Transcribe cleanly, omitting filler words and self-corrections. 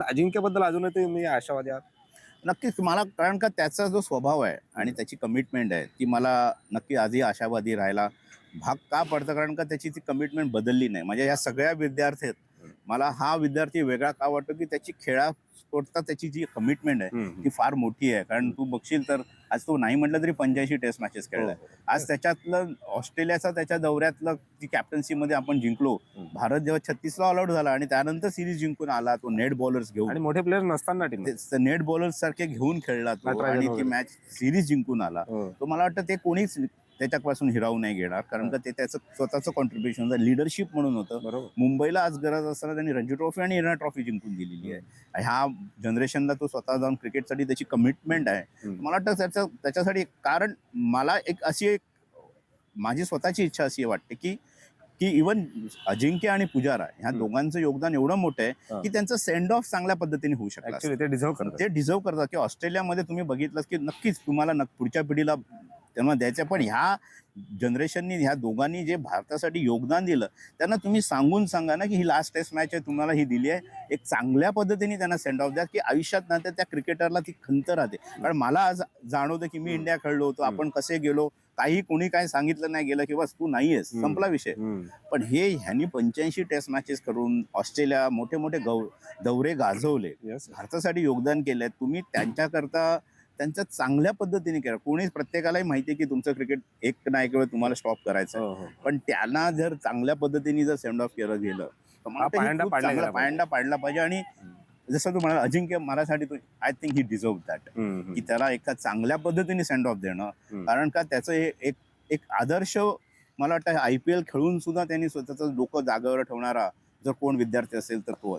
अजिंक्यबद्दल अजूनही तुम्ही आशावादी आहात? नक्कीच मला कारण का त्याचा जो स्वभाव आहे आणि त्याची कमिटमेंट आहे ती मला नक्की आजही आशावादी राहायला भाग का पडतं, कारण का त्याची ती कमिटमेंट बदलली नाही. म्हणजे या सगळ्या विद्यार्थ्यात मला हा विद्यार्थी वेगळा का वाटतो की त्याची खेळापुरता त्याची जी कमिटमेंट आहे हं, हं. ती फार मोठी आहे. कारण तू बघशील तर आज तो नाही म्हटलं तरी 85 टेस्ट मॅचेस हो, खेळलाय. हो. आज त्याच्यातलं ऑस्ट्रेलियाचा त्याच्या दौऱ्यातलं ती कॅप्टन्सीमध्ये आपण जिंकलो. भारत जेव्हा 36ला ऑल आउट झाला आणि त्यानंतर सिरीज जिंकून आला तो नेट बॉलर्स घेऊन, आणि मोठे प्लेयर नसताना टीममध्ये. नेट बॉलर्स सारखे घेऊन खेळला तो नटराजन आणि ती वगैरे. मॅच सिरीज जिंकून आला. हो. तो मला वाटतं ते कोणीच त्याच्यापासून हिरावू नाही घेणार, कारण का ते त्याचं स्वतःचं कॉन्ट्रीब्युशन लिडरशिप म्हणून होतं. बरोबर. मुंबईला आज गरज असताना त्यांनी रणजी ट्रॉफी आणि इराणा ट्रॉफी जिंकून दिलेली आहे. ह्या जनरेशनला तो स्वतः जाऊन क्रिकेटसाठी त्याची कमिटमेंट आहे. मला वाटतं त्याच्यासाठी कारण मला एक माझी स्वतःची इच्छा अशी वाटते की की इवन अजिंक्य आणि पुजारा ह्या दोघांचं योगदान एवढं मोठं आहे की त्यांचं सेंड ऑफ चांगल्या पद्धतीने होऊ शकलं ऍक्च्युली असतं. ते डिझर्व करतात. ते डिझर्व करतात की ऑस्ट्रेलियामध्ये तुम्ही बघितलं की नक्कीच तुम्हाला पुढच्या पिढीला त्यांना द्यायचं, पण ह्या जनरेशननी ह्या दोघांनी जे भारतासाठी योगदान दिलं त्यांना तुम्ही सांगून सांगा ना की ही लास्ट टेस्ट मॅच आहे, तुम्हाला ही दिली आहे, एक चांगल्या पद्धतीने त्यांना सेंड ऑफ द्या की आयुष्यात नंतर त्या क्रिकेटरला ती खंत राहते. कारण मला आज जाणवतं की मी इंडिया खेळलो होतो, आपण कसे गेलो, काही कोणी काय सांगितलं नाही गेलं की बस तू नाहीयेस, संपला विषय. पण ह्यांनी 85 टेस्ट मॅचेस करून ऑस्ट्रेलिया मोठे मोठे दौरे गाजवले, भारतासाठी योगदान केलंय. तुम्ही त्यांच्याकरता त्यांच्या चांगल्या पद्धतीने केलं. कोणीच प्रत्येकालाही माहिती आहे की तुमचं क्रिकेट एक ना एक वेळ तुम्हाला स्टॉप करायचं, पण त्यांना जर चांगल्या पद्धतीने जर सेंड ऑफ केलं गेलं तर मला चांगला पायंडा पाडला पाहिजे. आणि जसं तू म्हणाला अजिंक्य माझ्यासाठी I think he deserve that की त्याला एका चांगल्या पद्धतीने सेंड ऑफ देणं. कारण का त्याचं हे एक आदर्श मला वाटतं IPL खेळून सुद्धा त्यांनी स्वतःचं डोकं जागेवर ठेवणारा जर कोण विद्यार्थी असेल तर तो